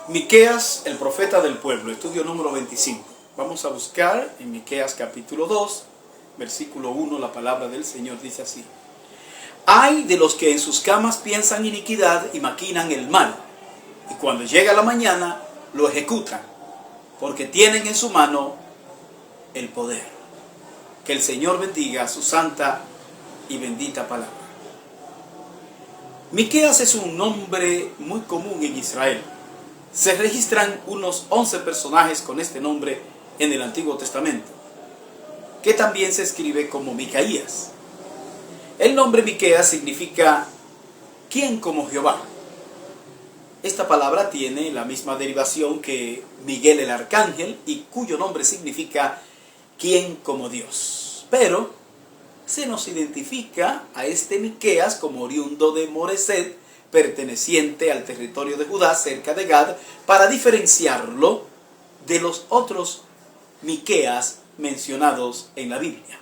Miqueas, el profeta del pueblo, estudio número 25. Vamos a buscar en Miqueas capítulo 2, versículo 1, la palabra del Señor dice así: Ay de los que en sus camas piensan iniquidad y maquinan el mal, y cuando llega la mañana lo ejecutan, porque tienen en su mano el poder. Que el Señor bendiga su santa y bendita palabra. Miqueas es un nombre muy común en Israel. Se registran unos 11 personajes con este nombre en el Antiguo Testamento, que también se escribe como Micaías. El nombre Miqueas significa ¿quién como Jehová? Esta palabra tiene la misma derivación que Miguel el Arcángel y cuyo nombre significa ¿quién como Dios? Pero se nos identifica a este Miqueas como oriundo de Moreset, perteneciente al territorio de Judá, cerca de Gad, para diferenciarlo de los otros Miqueas mencionados en la Biblia.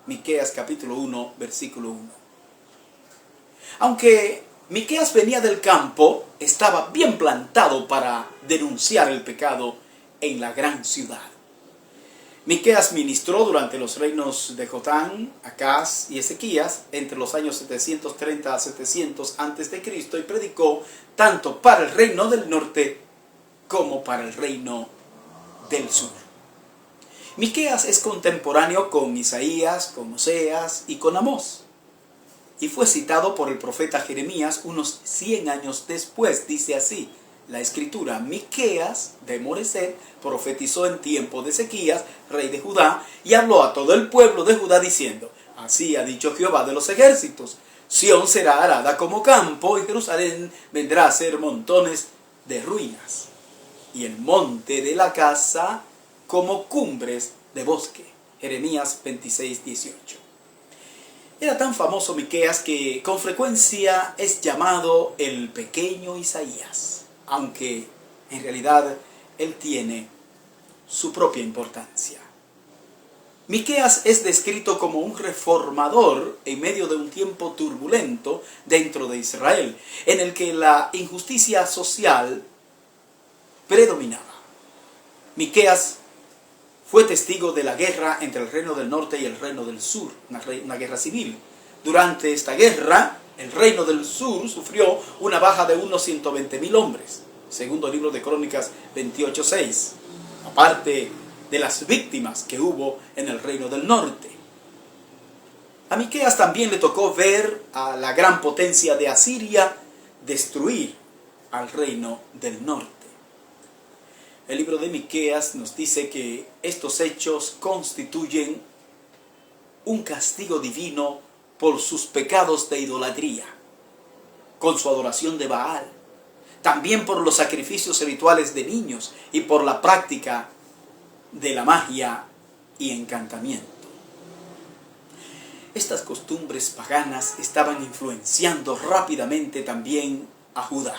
Miqueas capítulo 1, versículo 1. Aunque Miqueas venía del campo, estaba bien plantado para denunciar el pecado en la gran ciudad. Miqueas ministró durante los reinos de Jotán, Acaz y Ezequías entre los años 730 a 700 a.C. y predicó tanto para el reino del norte como para el reino del sur. Miqueas es contemporáneo con Isaías, con Oseas y con Amós, y fue citado por el profeta Jeremías unos 100 años después. Dice así la escritura: Miqueas de Moreset profetizó en tiempo de Ezequías, rey de Judá, y habló a todo el pueblo de Judá diciendo: Así ha dicho Jehová de los ejércitos, Sión será arada como campo, y Jerusalén vendrá a ser montones de ruinas, y el monte de la casa como cumbres de bosque. Jeremías 26, 18. Era tan famoso Miqueas que con frecuencia es llamado el pequeño Isaías, aunque en realidad él tiene su propia importancia. Miqueas es descrito como un reformador en medio de un tiempo turbulento dentro de Israel, en el que la injusticia social predominaba. Miqueas fue testigo de la guerra entre el reino del norte y el reino del sur, una guerra civil. Durante esta guerra, el reino del sur sufrió una baja de unos 120,000 hombres, segundo libro de Crónicas 28:6, aparte de las víctimas que hubo en el reino del norte. A Miqueas también le tocó ver a la gran potencia de Asiria destruir al reino del norte. El libro de Miqueas nos dice que estos hechos constituyen un castigo divino por sus pecados de idolatría, con su adoración de Baal, también por los sacrificios rituales de niños y por la práctica de la magia y encantamiento. Estas costumbres paganas estaban influenciando rápidamente también a Judá.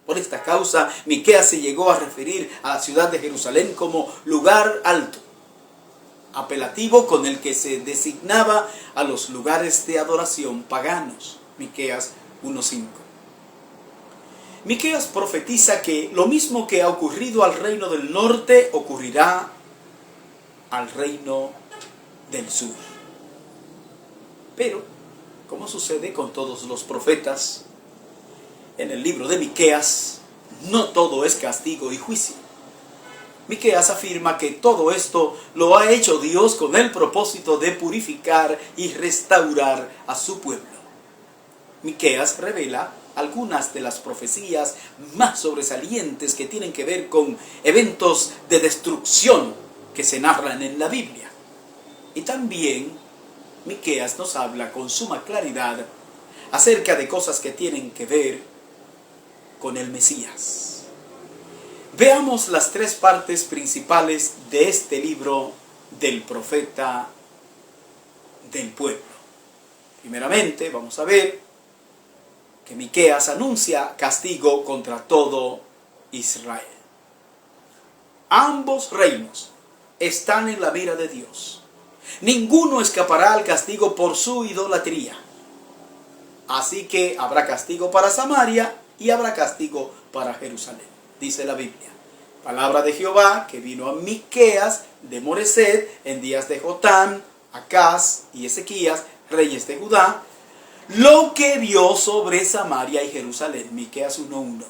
Por esta causa, Miqueas se llegó a referir a la ciudad de Jerusalén como lugar alto, apelativo con el que se designaba a los lugares de adoración paganos. Miqueas 1:5. Miqueas profetiza que lo mismo que ha ocurrido al reino del norte ocurrirá al reino del sur. Pero, como sucede con todos los profetas, en el libro de Miqueas no todo es castigo y juicio. Miqueas afirma que todo esto lo ha hecho Dios con el propósito de purificar y restaurar a su pueblo. Miqueas revela algunas de las profecías más sobresalientes que tienen que ver con eventos de destrucción que se narran en la Biblia. Y también Miqueas nos habla con suma claridad acerca de cosas que tienen que ver con el Mesías. Veamos las tres partes principales de este libro del profeta del pueblo. Primeramente, vamos a ver que Miqueas anuncia castigo contra todo Israel. Ambos reinos están en la mira de Dios. Ninguno escapará al castigo por su idolatría. Así que habrá castigo para Samaria y habrá castigo para Jerusalén. dice la Biblia. Palabra de Jehová que vino a Miqueas de Moreset en días de Jotam, Acaz y Ezequías, reyes de Judá, lo que vio sobre Samaria y Jerusalén. Miqueas 1:1.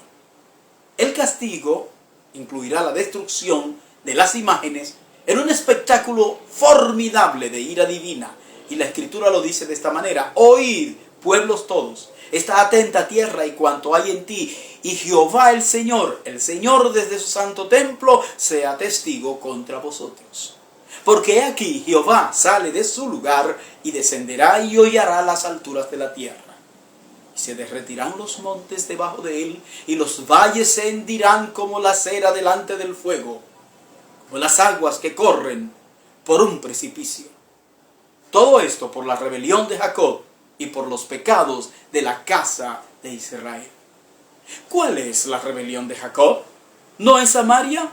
El castigo incluirá la destrucción de las imágenes en un espectáculo formidable de ira divina. Y la Escritura lo dice de esta manera: oíd, pueblos todos, está atenta tierra y cuanto hay en ti, y Jehová el Señor desde su santo templo, sea testigo contra vosotros. Porque he aquí Jehová sale de su lugar y descenderá y hollará las alturas de la tierra. Y se derretirán los montes debajo de él, y los valles se hendirán como la cera delante del fuego, como las aguas que corren por un precipicio. Todo esto por la rebelión de Jacob y por los pecados de la casa de Israel. ¿Cuál es la rebelión de Jacob? ¿No es Samaria?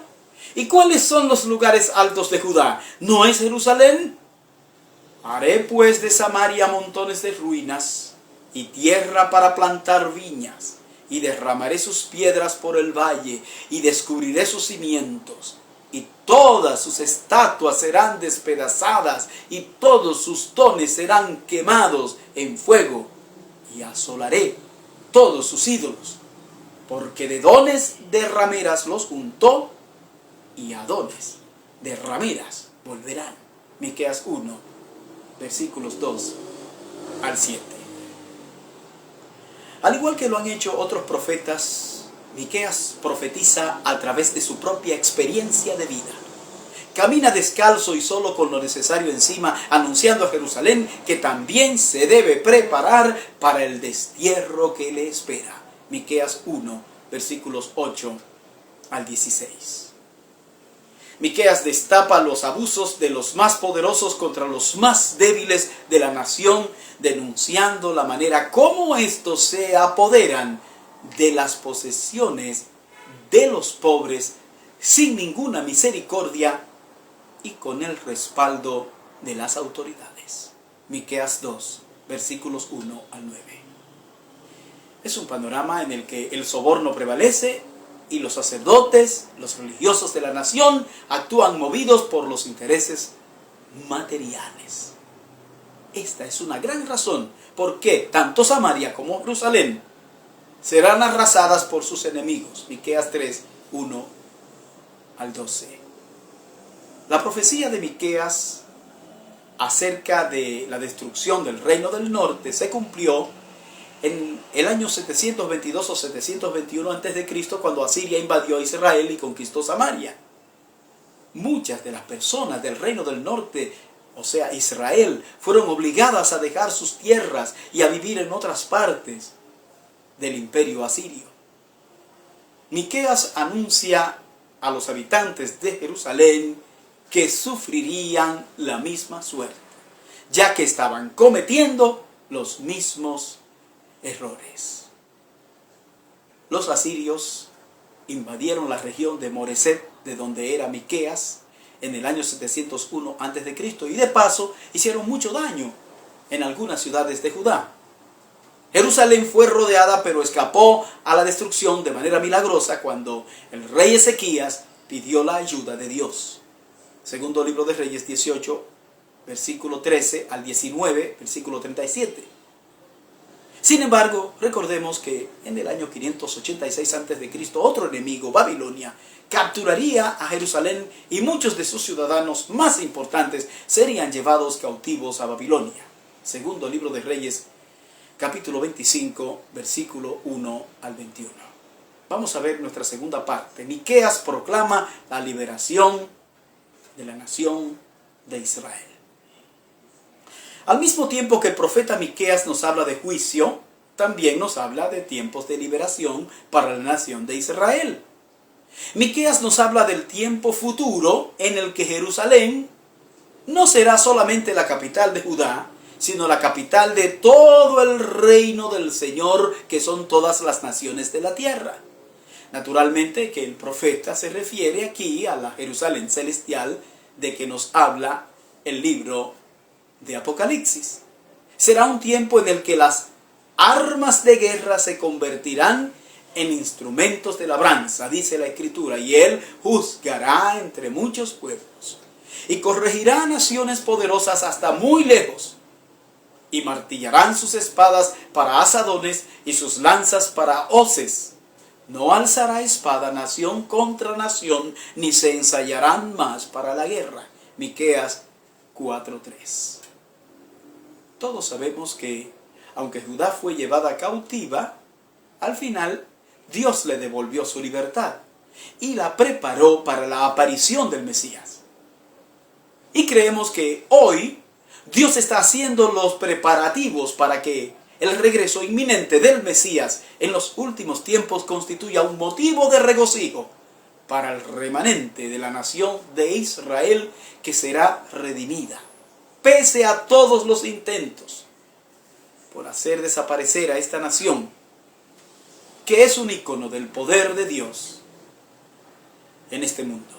¿Y cuáles son los lugares altos de Judá? ¿No es Jerusalén? Haré pues de Samaria montones de ruinas y tierra para plantar viñas, y derramaré sus piedras por el valle, y descubriré sus cimientos, y todas sus estatuas serán despedazadas, y todos sus dones serán quemados en fuego, y asolaré todos sus ídolos, porque de dones de rameras los juntó, y a dones de rameras volverán. Miqueas 1, versículos 2 al 7. Al igual que lo han hecho otros profetas, Miqueas profetiza a través de su propia experiencia de vida. Camina descalzo y solo con lo necesario encima, anunciando a Jerusalén que también se debe preparar para el destierro que le espera. Miqueas 1, versículos 8 al 16. Miqueas destapa los abusos de los más poderosos contra los más débiles de la nación, denunciando la manera como estos se apoderan de las posesiones de los pobres sin ninguna misericordia y con el respaldo de las autoridades. Miqueas 2, versículos 1 al 9. Es un panorama en el que el soborno prevalece y los sacerdotes, los religiosos de la nación, actúan movidos por los intereses materiales. Esta es una gran razón por qué tanto Samaria como Jerusalén serán arrasadas por sus enemigos. Miqueas 3, 1 al 12. La profecía de Miqueas acerca de la destrucción del reino del norte se cumplió en el año 722 o 721 a.C., cuando Asiria invadió a Israel y conquistó Samaria. Muchas de las personas del reino del norte, o sea Israel, fueron obligadas a dejar sus tierras y a vivir en otras partes del imperio asirio. Miqueas anuncia a los habitantes de Jerusalén que sufrirían la misma suerte, ya que estaban cometiendo los mismos errores. Los asirios invadieron la región de Moreset, de donde era Miqueas, en el año 701 a.C. y de paso hicieron mucho daño en algunas ciudades de Judá. Jerusalén fue rodeada, pero escapó a la destrucción de manera milagrosa cuando el rey Ezequías pidió la ayuda de Dios. Segundo libro de Reyes 18, versículo 13 al 19, versículo 37. Sin embargo, recordemos que en el año 586 a.C., otro enemigo, Babilonia, capturaría a Jerusalén y muchos de sus ciudadanos más importantes serían llevados cautivos a Babilonia. Segundo libro de Reyes, capítulo 25, versículo 1 al 21. Vamos a ver nuestra segunda parte. Miqueas proclama la liberación de la nación de Israel. Al mismo tiempo que el profeta Miqueas nos habla de juicio, también nos habla de tiempos de liberación para la nación de Israel. Miqueas nos habla del tiempo futuro en el que Jerusalén no será solamente la capital de Judá, sino la capital de todo el reino del Señor, que son todas las naciones de la tierra. Naturalmente que el profeta se refiere aquí a la Jerusalén celestial de que nos habla el libro de Apocalipsis. Será un tiempo en el que las armas de guerra se convertirán en instrumentos de labranza, dice la Escritura, y él juzgará entre muchos pueblos, y corregirá a naciones poderosas hasta muy lejos, y martillarán sus espadas para asadones y sus lanzas para hoces. No alzará espada nación contra nación, ni se ensayarán más para la guerra. Miqueas 4:3. Todos sabemos que, aunque Judá fue llevada cautiva, al final Dios le devolvió su libertad y la preparó para la aparición del Mesías. Y creemos que hoy Dios está haciendo los preparativos para que el regreso inminente del Mesías en los últimos tiempos constituya un motivo de regocijo para el remanente de la nación de Israel, que será redimida, pese a todos los intentos por hacer desaparecer a esta nación, que es un icono del poder de Dios en este mundo.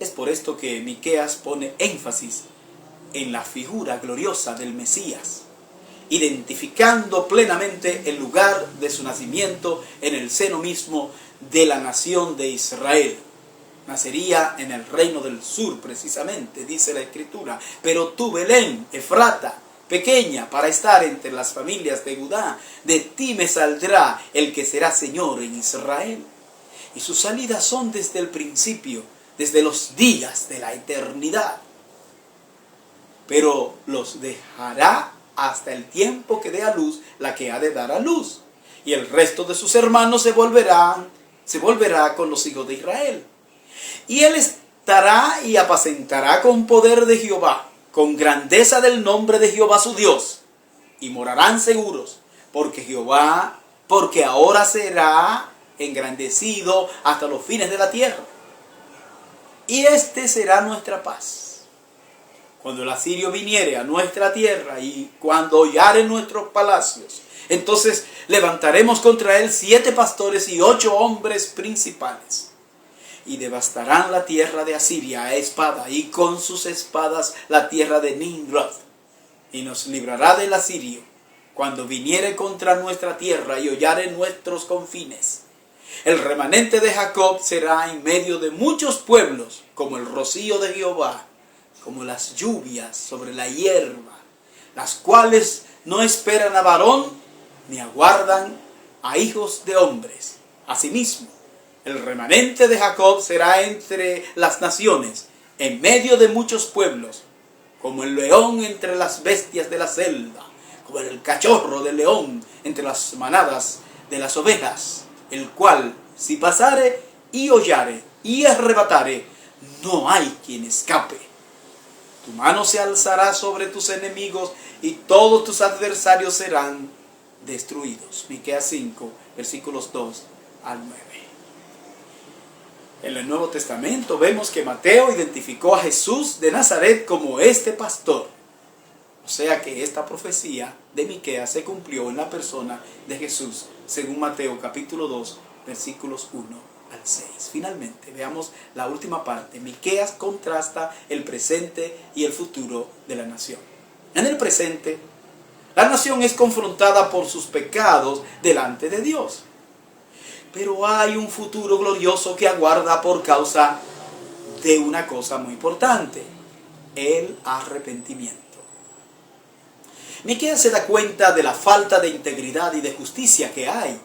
Es por esto que Miqueas pone énfasis en la figura gloriosa del Mesías, identificando plenamente el lugar de su nacimiento en el seno mismo de la nación de Israel. Nacería en el reino del sur, precisamente, dice la Escritura. Pero tú, Belén, Efrata, pequeña para estar entre las familias de Judá, de ti me saldrá el que será Señor en Israel. Y sus salidas son desde el principio, desde los días de la eternidad. Pero los dejará hasta el tiempo que dé a luz la que ha de dar a luz. Y el resto de sus hermanos se volverá con los hijos de Israel. Y él estará y apacentará con poder de Jehová, con grandeza del nombre de Jehová su Dios. Y morarán seguros, porque ahora será engrandecido hasta los fines de la tierra. Y este será nuestra paz. Cuando el asirio viniere a nuestra tierra y cuando hollare nuestros palacios, entonces levantaremos contra él 7 pastores y 8 hombres principales. Y devastarán la tierra de Asiria a espada, y con sus espadas la tierra de Nimrod. Y nos librará del asirio cuando viniere contra nuestra tierra y hollare nuestros confines. El remanente de Jacob será en medio de muchos pueblos, como el rocío de Jehová, como las lluvias sobre la hierba, las cuales no esperan a varón, ni aguardan a hijos de hombres. Asimismo, el remanente de Jacob será entre las naciones, en medio de muchos pueblos, como el león entre las bestias de la selva, como el cachorro del león entre las manadas de las ovejas, el cual, si pasare y hollare y arrebatare, no hay quien escape. Tu mano se alzará sobre tus enemigos y todos tus adversarios serán destruidos. Miqueas 5, versículos 2 al 9. En el Nuevo Testamento vemos que Mateo identificó a Jesús de Nazaret como este pastor. O sea que esta profecía de Miqueas se cumplió en la persona de Jesús, según Mateo capítulo 2, versículos 1 al 6. Finalmente, veamos la última parte. Miqueas contrasta el presente y el futuro de la nación. En el presente, la nación es confrontada por sus pecados delante de Dios. Pero hay un futuro glorioso que aguarda por causa de una cosa muy importante: el arrepentimiento. Miqueas se da cuenta de la falta de integridad y de justicia que hay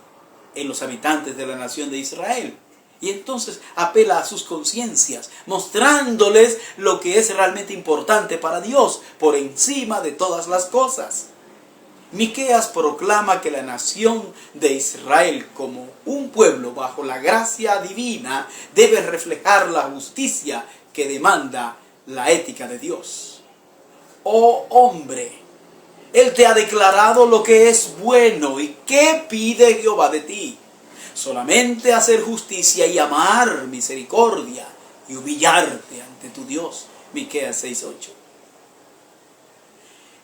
en los habitantes de la nación de Israel. Y entonces apela a sus conciencias, mostrándoles lo que es realmente importante para Dios por encima de todas las cosas. Miqueas proclama que la nación de Israel, como un pueblo bajo la gracia divina, debe reflejar la justicia que demanda la ética de Dios. Oh hombre, Él te ha declarado lo que es bueno. ¿Y qué pide Jehová de ti? Solamente hacer justicia y amar misericordia y humillarte ante tu Dios. Miqueas 6:8.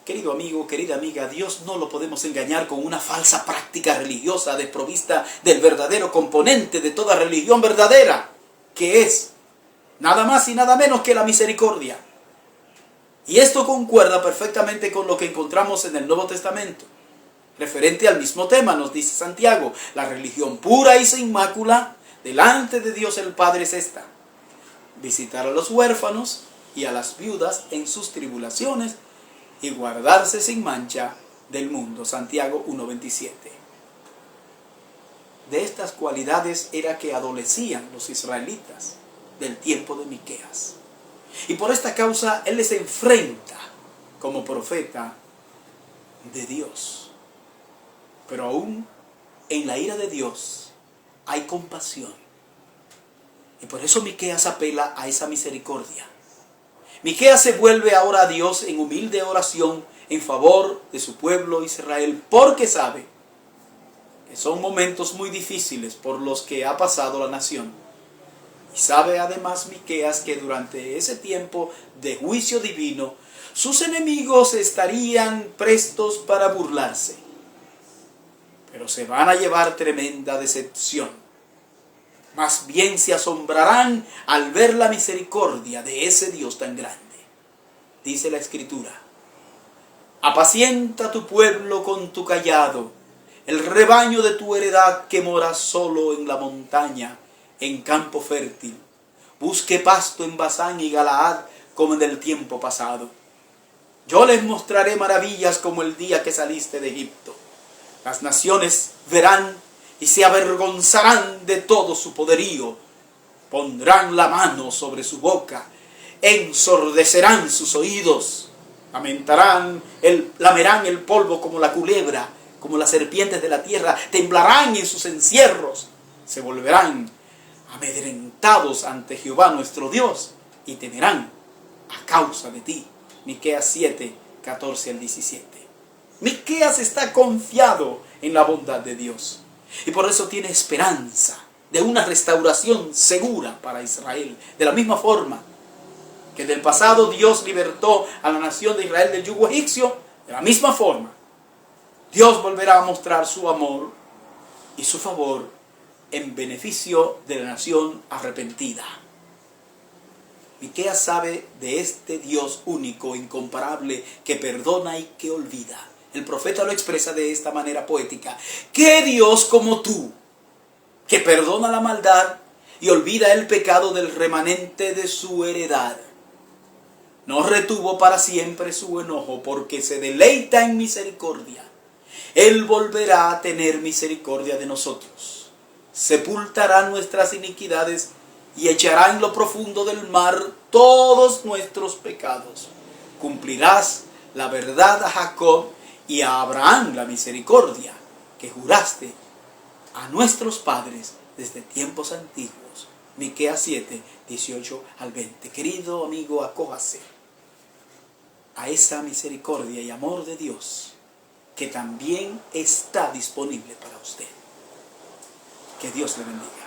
Querido amigo, querida amiga, Dios no lo podemos engañar con una falsa práctica religiosa desprovista del verdadero componente de toda religión verdadera, que es nada más y nada menos que la misericordia. Y esto concuerda perfectamente con lo que encontramos en el Nuevo Testamento. referente al mismo tema, nos dice Santiago: la religión pura y sin mácula delante de Dios el Padre es esta: visitar a los huérfanos y a las viudas en sus tribulaciones y guardarse sin mancha del mundo. Santiago 1:27. De estas cualidades era que adolecían los israelitas del tiempo de Miqueas. Y por esta causa él les enfrenta como profeta de Dios. Pero aún en la ira de Dios hay compasión. Y por eso Miqueas apela a esa misericordia. Miqueas se vuelve ahora a Dios en humilde oración en favor de su pueblo Israel, porque sabe que son momentos muy difíciles por los que ha pasado la nación. Y sabe además Miqueas que durante ese tiempo de juicio divino, sus enemigos estarían prestos para burlarse. Pero se van a llevar tremenda decepción. Más bien se asombrarán al ver la misericordia de ese Dios tan grande. Dice la Escritura: apacienta tu pueblo con tu cayado, el rebaño de tu heredad que mora solo en la montaña, en campo fértil. Busque pasto en Basán y Galaad como en el tiempo pasado. Yo les mostraré maravillas como el día que saliste de Egipto. Las naciones verán y se avergonzarán de todo su poderío. Pondrán la mano sobre su boca, ensordecerán sus oídos, lamerán el polvo como la culebra, como las serpientes de la tierra, temblarán en sus encierros, se volverán amedrentados ante Jehová nuestro Dios y temerán a causa de ti. Miqueas 7, 14 al 17. Miqueas está confiado en la bondad de Dios y por eso tiene esperanza de una restauración segura para Israel. De la misma forma que en el pasado Dios libertó a la nación de Israel del yugo egipcio, de la misma forma Dios volverá a mostrar su amor y su favor en beneficio de la nación arrepentida. Miqueas sabe de este Dios único, incomparable, que perdona y que olvida. El profeta lo expresa de esta manera poética: ¿qué Dios como tú, que perdona la maldad y olvida el pecado del remanente de su heredad? No retuvo para siempre su enojo, porque se deleita en misericordia. Él volverá a tener misericordia de nosotros. Sepultará nuestras iniquidades y echará en lo profundo del mar todos nuestros pecados. Cumplirás la verdad a Jacob y a Abraham la misericordia que juraste a nuestros padres desde tiempos antiguos. Miqueas 7, 18 al 20. Querido amigo, acójase a esa misericordia y amor de Dios que también está disponible para usted. Que Dios le bendiga.